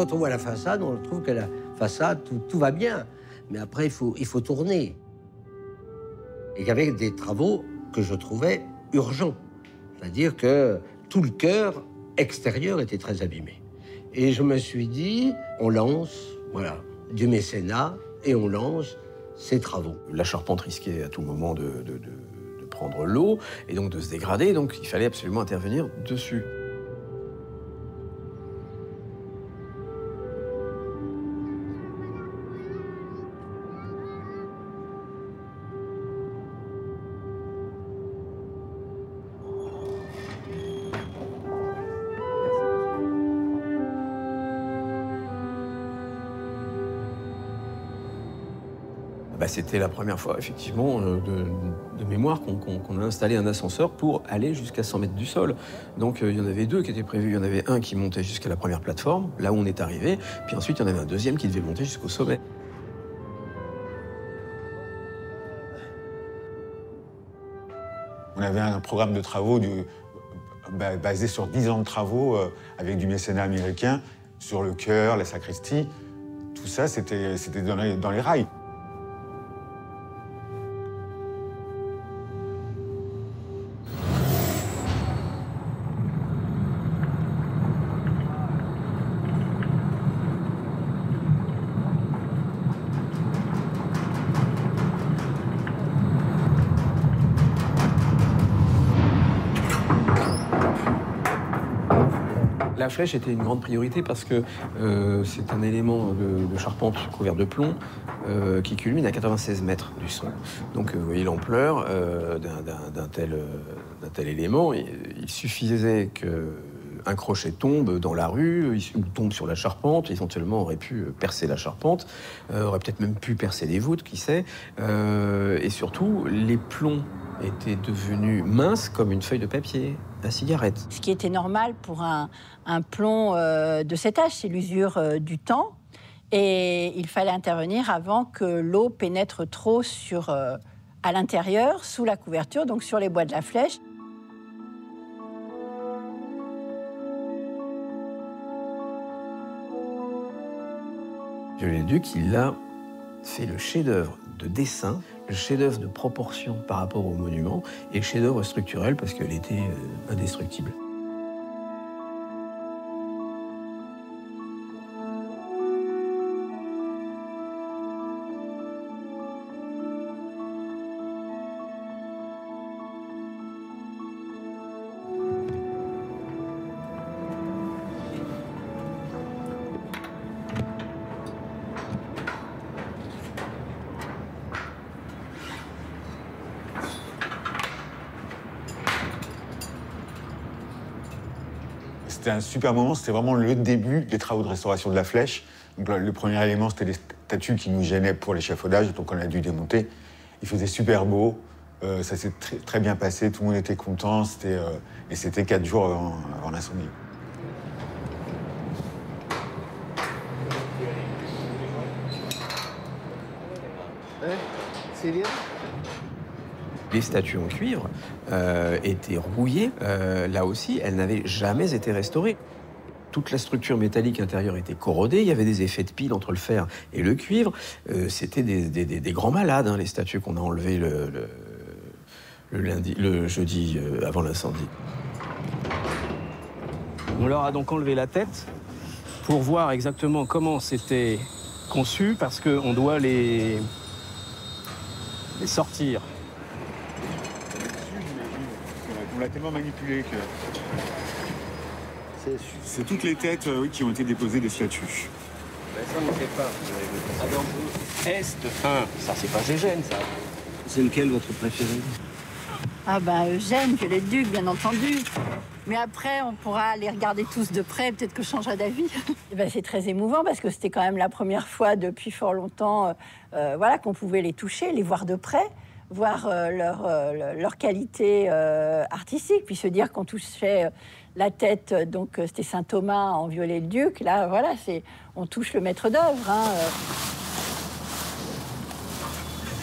quand on voit la façade, on trouve que la façade, tout va bien. Mais après, il faut tourner. Et il y avait des travaux que je trouvais urgents. C'est-à-dire que tout le cœur extérieur était très abîmé. Et je me suis dit, on lance, voilà, du mécénat et on lance ces travaux. La charpente risquait à tout moment de prendre l'eau et donc de se dégrader, donc il fallait absolument intervenir dessus. C'était la première fois, effectivement, de mémoire qu'on a installé un ascenseur pour aller jusqu'à 100 mètres du sol. Donc il y en avait deux qui étaient prévus. Il y en avait un qui montait jusqu'à la première plateforme, là où on est arrivé, puis ensuite il y en avait un deuxième qui devait monter jusqu'au sommet. On avait un programme de travaux basé sur 10 ans de travaux avec du mécénat américain sur le chœur, la sacristie. Tout ça, c'était dans les rails. La flèche était une grande priorité parce que c'est un élément de charpente couvert de plomb qui culmine à 96 mètres du sol. Donc vous voyez l'ampleur d'un tel élément. Il suffisait qu'un crochet tombe dans la rue, ou tombe sur la charpente, éventuellement aurait pu percer la charpente, aurait peut-être même pu percer les voûtes, qui sait. Et surtout, les plombs étaient devenus minces comme une feuille de papier à cigarette. Ce qui était normal pour un plomb de cet âge, c'est l'usure du temps. Et il fallait intervenir avant que l'eau pénètre trop à l'intérieur, sous la couverture, donc sur les bois de la flèche. Viollet-le-Duc, il a fait le chef-d'œuvre de dessin, le chef-d'œuvre de proportion par rapport au monument et le chef-d'œuvre structurel parce qu'elle était indestructible. C'était un super moment, c'était vraiment le début des travaux de restauration de la flèche. Donc, le premier élément, c'était les statues qui nous gênaient pour l'échafaudage, donc on a dû démonter. Il faisait super beau, ça s'est très bien passé, tout le monde était content, et c'était 4 jours avant l'incendie. C'est bien. Les statues en cuivre étaient rouillées. Là aussi, elles n'avaient jamais été restaurées. Toute la structure métallique intérieure était corrodée. Il y avait des effets de pile entre le fer et le cuivre. C'était des grands malades, hein, les statues qu'on a enlevées le jeudi avant l'incendie. On leur a donc enlevé la tête pour voir exactement comment c'était conçu, parce qu'on doit les sortir. On l'a tellement manipulé que... C'est toutes les têtes qui ont été déposées des statues. Ben ça, on ne sait pas. Est 1, ça c'est pas Gégène, ça. C'est lequel votre préféré? Ah ben Eugène, Viollet-le-Duc, bien entendu. Mais après, on pourra les regarder tous de près, peut-être que je changerai d'avis. Ben, c'est très émouvant parce que c'était quand même la première fois depuis fort longtemps voilà, qu'on pouvait les toucher, les voir de près, voir leur qualité artistique, puis se dire qu'on touchait la tête, donc c'était Saint Thomas en Viollet-le-Duc. Là, voilà, on touche le maître d'œuvre. Hein.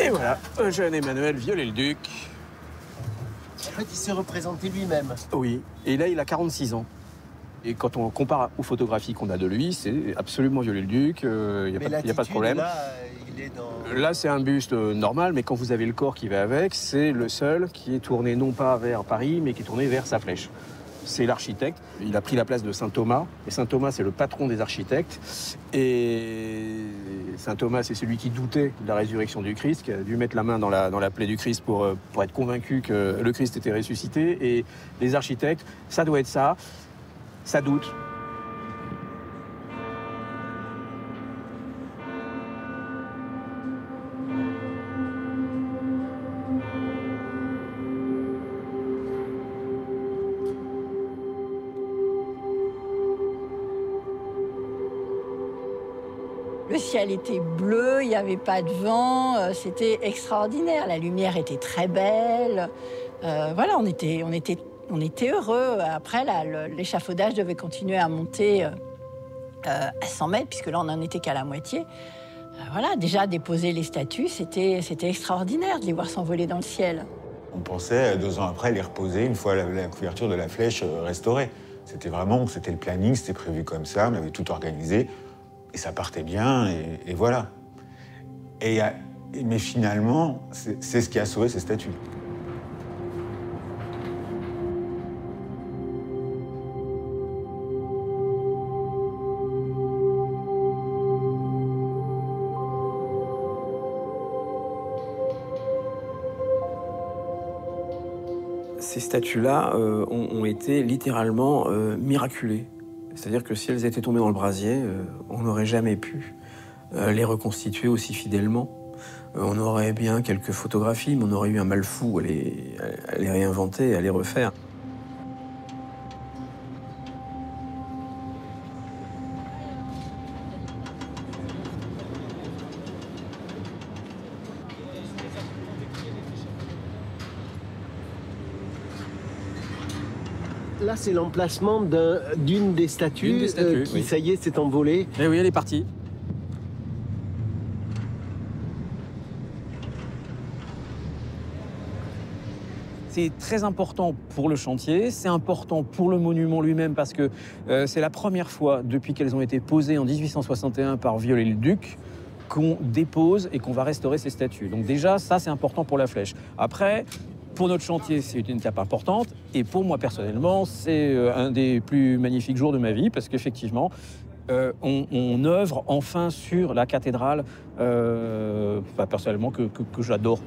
Et voilà, Eugène Emmanuel Viollet-le-Duc. En fait, il s'est représenté lui-même. Oui, et là, il a 46 ans. Et quand on compare aux photographies qu'on a de lui, c'est absolument Viollet-le-Duc, il n'y a pas de problème. Là, c'est un buste normal, mais quand vous avez le corps qui va avec, c'est le seul qui est tourné non pas vers Paris, mais qui est tourné vers sa flèche. C'est l'architecte. Il a pris la place de saint Thomas. Et saint Thomas, c'est le patron des architectes. Et saint Thomas, c'est celui qui doutait de la résurrection du Christ, qui a dû mettre la main dans la plaie du Christ pour être convaincu que le Christ était ressuscité. Et les architectes, ça doit être ça. Ça doute. Le ciel était bleu, il n'y avait pas de vent, c'était extraordinaire. La lumière était très belle. Voilà, on était heureux. Après, l'échafaudage devait continuer à monter à 100 mètres, puisque là, on n'en était qu'à la moitié. Voilà, déjà déposer les statues, c'était extraordinaire de les voir s'envoler dans le ciel. On pensait 2 ans après les reposer une fois la couverture de la flèche restaurée. C'était le planning, c'était prévu comme ça, on avait tout organisé. Et ça partait bien, et voilà. Mais finalement, c'est ce qui a sauvé ces statues. Ces statues-là ont été littéralement miraculées. C'est-à-dire que si elles étaient tombées dans le brasier, on n'aurait jamais pu les reconstituer aussi fidèlement. On aurait bien quelques photographies, mais on aurait eu un mal fou à les réinventer, à les refaire. Là, c'est l'emplacement d'une des statues, qui, oui, ça y est, s'est envolée. Et oui, elle est partie. C'est très important pour le chantier, c'est important pour le monument lui-même parce que c'est la première fois depuis qu'elles ont été posées en 1861 par Viollet-le-Duc qu'on dépose et qu'on va restaurer ces statues. Donc déjà, ça, c'est important pour la flèche. Après, pour notre chantier, c'est une étape importante. Et pour moi, personnellement, c'est un des plus magnifiques jours de ma vie parce qu'effectivement, on œuvre enfin sur la cathédrale, personnellement, que j'adore.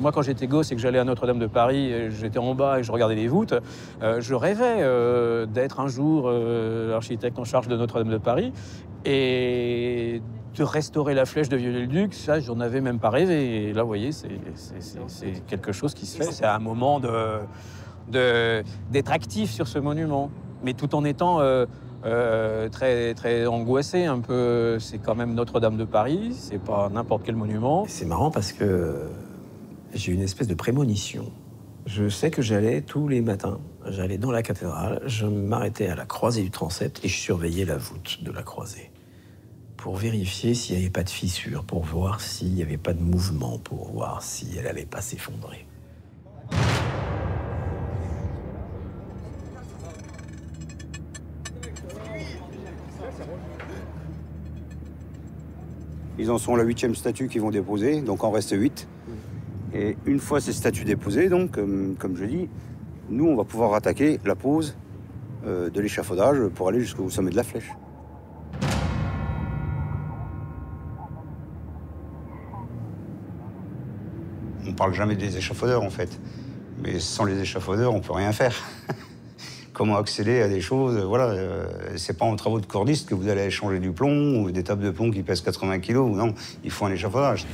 Moi, quand j'étais gosse et que j'allais à Notre-Dame de Paris, j'étais en bas et je regardais les voûtes, je rêvais d'être un jour l'architecte en charge de Notre-Dame de Paris et de restaurer la flèche de Viollet-le-Duc. Ça, j'en avais même pas rêvé. Et là, vous voyez, c'est quelque chose qui se fait. C'est un moment d'être actif sur ce monument, mais tout en étant très, très angoissé un peu. C'est quand même Notre-Dame de Paris, c'est pas n'importe quel monument. C'est marrant parce que j'ai une espèce de prémonition. Je sais que j'allais tous les matins, j'allais dans la cathédrale, je m'arrêtais à la croisée du transept et je surveillais la voûte de la croisée pour vérifier s'il n'y avait pas de fissure, pour voir s'il n'y avait pas de mouvement, pour voir si elle n'allait pas s'effondrer. Ils en sont la 8e statue qu'ils vont déposer, donc en reste 8. Et une fois ces statues déposées, donc, comme je dis, nous, on va pouvoir attaquer la pose de l'échafaudage pour aller jusqu'au sommet de la flèche. On ne parle jamais des échafaudeurs, en fait. Mais sans les échafaudeurs, on ne peut rien faire. Comment accéder à des choses, voilà. C'est pas en travaux de cordiste que vous allez changer du plomb ou des tables de plomb qui pèsent 80 kg. Non, il faut un échafaudage.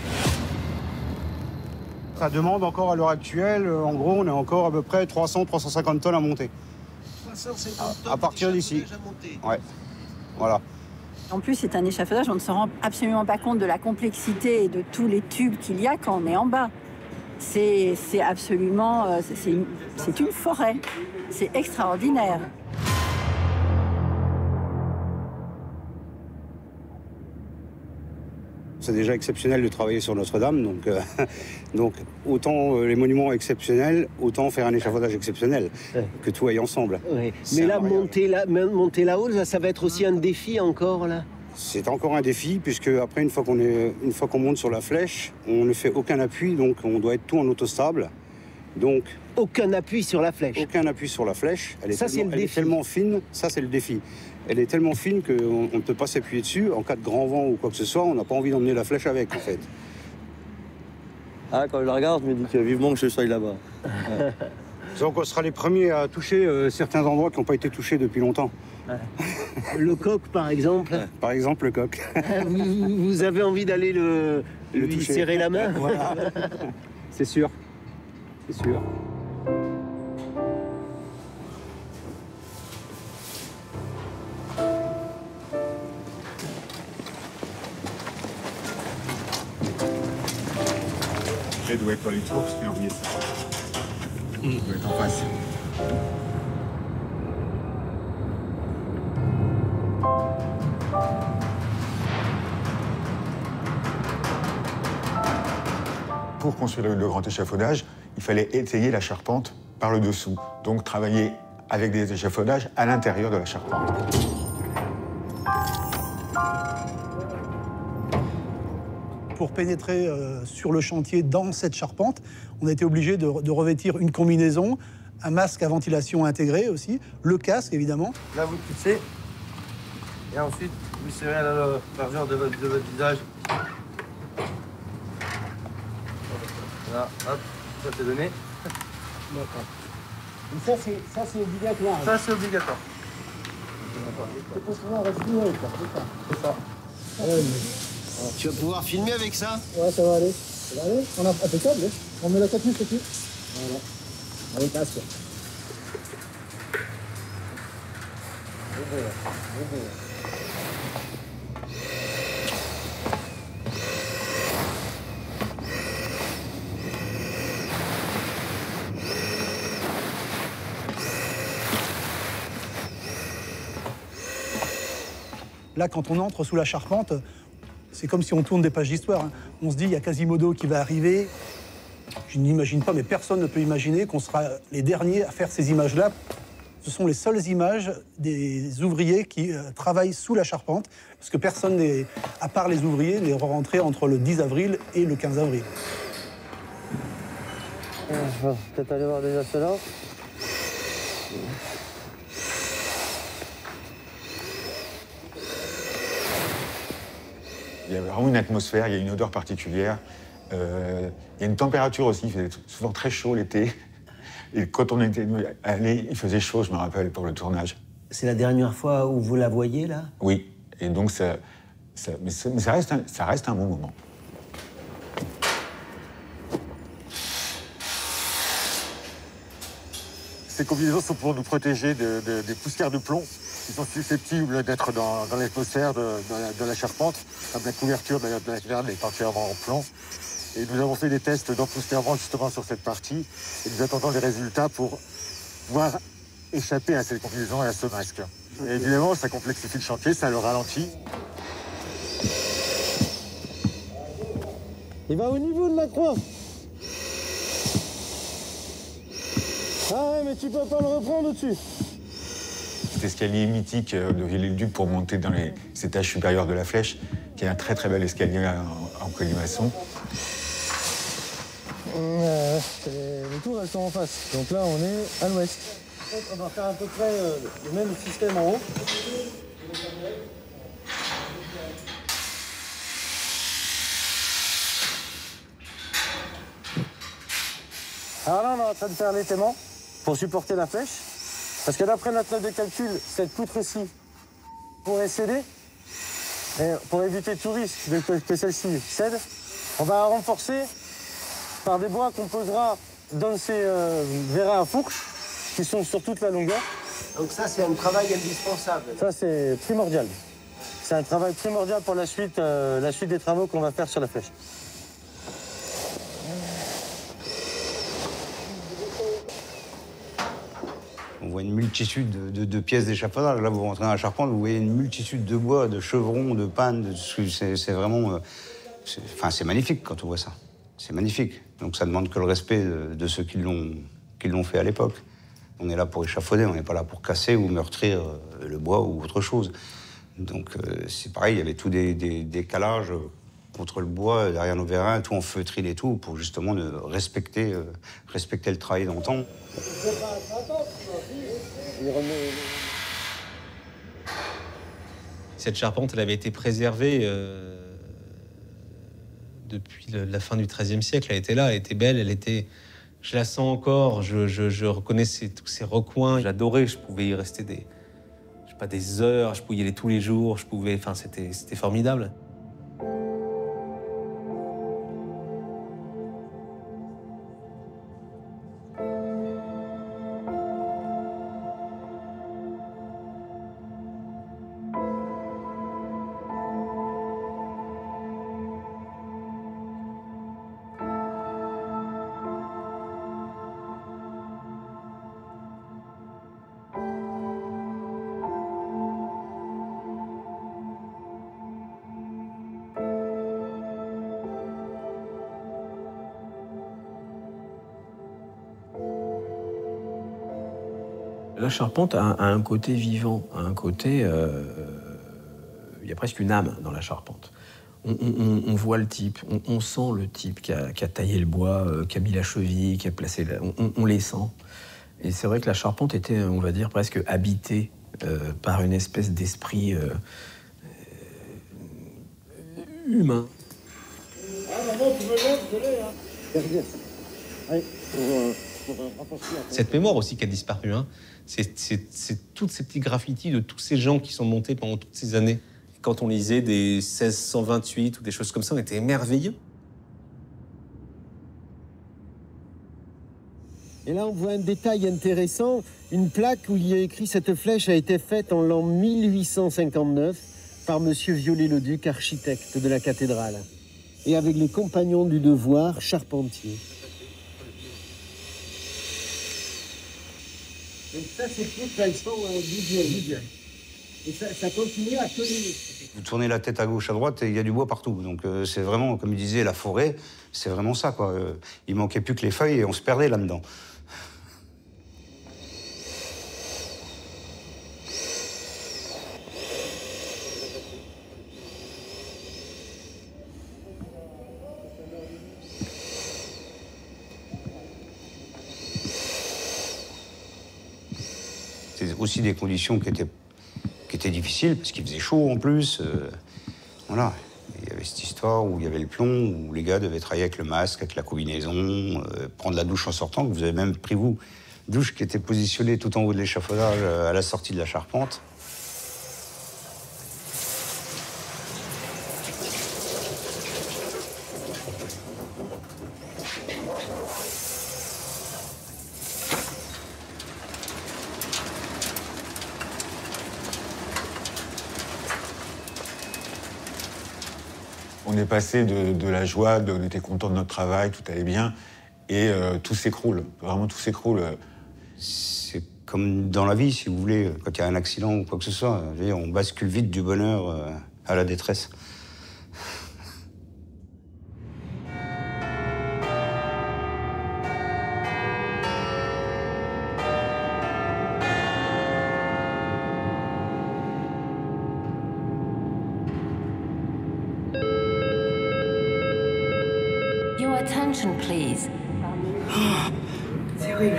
Ça demande encore à l'heure actuelle, en gros, on est encore à peu près 300-350 tonnes à monter. 350 tonnes à partir d'ici. Ouais, voilà. En plus, c'est un échafaudage, on ne se rend absolument pas compte de la complexité et de tous les tubes qu'il y a quand on est en bas. C'est absolument... c'est une forêt. C'est extraordinaire. C'est déjà exceptionnel de travailler sur Notre-Dame, donc autant les monuments exceptionnels, autant faire un échafaudage exceptionnel, que tout aille ensemble. Oui. Mais là, monter là-haut, ça va être aussi un défi encore, là? C'est encore un défi, puisque après, une fois qu'on monte sur la flèche, on ne fait aucun appui, donc on doit être tout en autostable. Donc, aucun appui sur la flèche. Aucun appui sur la flèche. Elle est tellement fine, ça c'est le défi. Elle est tellement fine qu'on ne peut pas s'appuyer dessus. En cas de grand vent ou quoi que ce soit, on n'a pas envie d'emmener la flèche avec, en fait. Ah, quand je la regarde, je me dis que vivement que je sois là-bas. Ouais. Donc on sera les premiers à toucher certains endroits qui n'ont pas été touchés depuis longtemps. Ouais. Le coq, par exemple. Par exemple, le coq. Vous avez envie d'aller lui serrer la main? Voilà. C'est sûr. C'est sûr. Elle doit être dans les tours, parce qu'il a oublié ça. Il doit être en face. Pour construire le grand échafaudage, il fallait étayer la charpente par le dessous. Donc travailler avec des échafaudages à l'intérieur de la charpente. Pour pénétrer sur le chantier dans cette charpente, on a été obligé de revêtir une combinaison, un masque à ventilation intégré aussi, le casque évidemment. Là, vous poussez, et ensuite, vous serrez à la largeur de votre visage. Là, hop, ça c'est donné. D'accord. Ça c'est obligatoire. Ça c'est obligatoire. C'est pour pouvoir respirer, c'est ça. Tu vas pouvoir filmer avec ça? Ouais, ça va aller. Ça va aller. On a impeccable. On met la capuche aussi. Voilà. Allez, casque. Là, quand on entre sous la charpente, c'est comme si on tourne des pages d'histoire. Hein. On se dit, il y a Quasimodo qui va arriver. Je n'imagine pas, mais personne ne peut imaginer qu'on sera les derniers à faire ces images-là. Ce sont les seules images des ouvriers qui travaillent sous la charpente, parce que personne n'est, à part les ouvriers, n'est rentré entre le 10 avril et le 15 avril. Je vais peut-être aller voir déjà cela. Il y a vraiment une atmosphère, il y a une odeur particulière. Il y a une température aussi, il faisait souvent très chaud l'été. Et quand on était allé, il faisait chaud, je me rappelle, pour le tournage. C'est la dernière fois où vous la voyez, là? Oui, et donc ça reste un bon moment. Ces combinaisons sont pour nous protéger des poussières de plomb qui sont susceptibles d'être dans l'atmosphère de la charpente, comme la couverture de la caverne est entièrement en plomb. Et nous avons fait des tests d'empoussièrement justement sur cette partie et nous attendons les résultats pour pouvoir échapper à ces combinaisons et à ce masque. Et évidemment, ça complexifie le chantier, ça le ralentit. Il va au niveau de la croix. Ah ouais, mais tu peux pas le reprendre au-dessus. Cet escalier mythique de Viollet-le-Duc pour monter dans les étages supérieurs de la flèche, qui est un très très bel escalier en colimaçon. Les tours, elles sont en face. Donc là, on est à l'ouest. On va faire à peu près le même système en haut. Alors là, on est en train de faire l'étaiement pour supporter la flèche. Parce que d'après notre note de calcul, cette poutre-ci pourrait céder. Et pour éviter tout risque que celle-ci cède, on va renforcer par des bois qu'on posera dans ces verras à fourche qui sont sur toute la longueur. Donc ça, c'est un travail indispensable. Ça, c'est primordial. C'est un travail primordial pour la suite des travaux qu'on va faire sur la flèche. On voit une multitude de pièces d'échafaudage. Là, vous rentrez dans la charpente, vous voyez une multitude de bois, de chevrons, de pannes. C'est vraiment C'est magnifique quand on voit ça. C'est magnifique. Donc ça demande que le respect de ceux qui l'ont fait à l'époque. On est là pour échafauder, on n'est pas là pour casser ou meurtrir le bois ou autre chose. Donc c'est pareil, il y avait tout des calages contre le bois, derrière nos vérins, tout en feutrine et tout, pour justement respecter le travail d'antan. Cette charpente, elle avait été préservée depuis la fin du XIIIe siècle. Elle était là, elle était belle, je la sens encore, je reconnais tous ces recoins. J'adorais, je pouvais y rester des heures, je pouvais y aller tous les jours, c'était formidable. La charpente a un côté vivant, a un côté... il y a presque une âme dans la charpente. On voit le type, on sent le type qui a taillé le bois, qui a mis la cheville, qui a placé... On les sent. Et c'est vrai que la charpente était, on va dire, presque habitée par une espèce d'esprit humain. Cette mémoire aussi qui a disparu, hein. C'est toutes ces petits graffitis de tous ces gens qui sont montés pendant toutes ces années. Quand on lisait des 1628 ou des choses comme ça, on était émerveillés. Et là, on voit un détail intéressant, une plaque où il y a écrit « Cette flèche a été faite en l'an 1859 par Monsieur Viollet-le-Duc, architecte de la cathédrale, et avec les compagnons du devoir, charpentiers. » Donc ça, c'est toute façon visuelle. Et ça continue à tenir. Vous tournez la tête à gauche, à droite, et il y a du bois partout. Donc c'est vraiment, comme il disait, la forêt, c'est vraiment ça, quoi. Il manquait plus que les feuilles et on se perdait là-dedans. C'était aussi des conditions qui étaient difficiles, parce qu'il faisait chaud en plus. Voilà. Il y avait cette histoire où il y avait le plomb, où les gars devaient travailler avec le masque, avec la combinaison, prendre la douche en sortant, que vous avez même pris, vous, douche qui était positionnée tout en haut de l'échafaudage à la sortie de la charpente. On est passé de la joie, on était content de notre travail, tout allait bien, et tout s'écroule, vraiment tout s'écroule. C'est comme dans la vie, si vous voulez, quand il y a un accident ou quoi que ce soit, on bascule vite du bonheur à la détresse. Your attention, please. C'est horrible.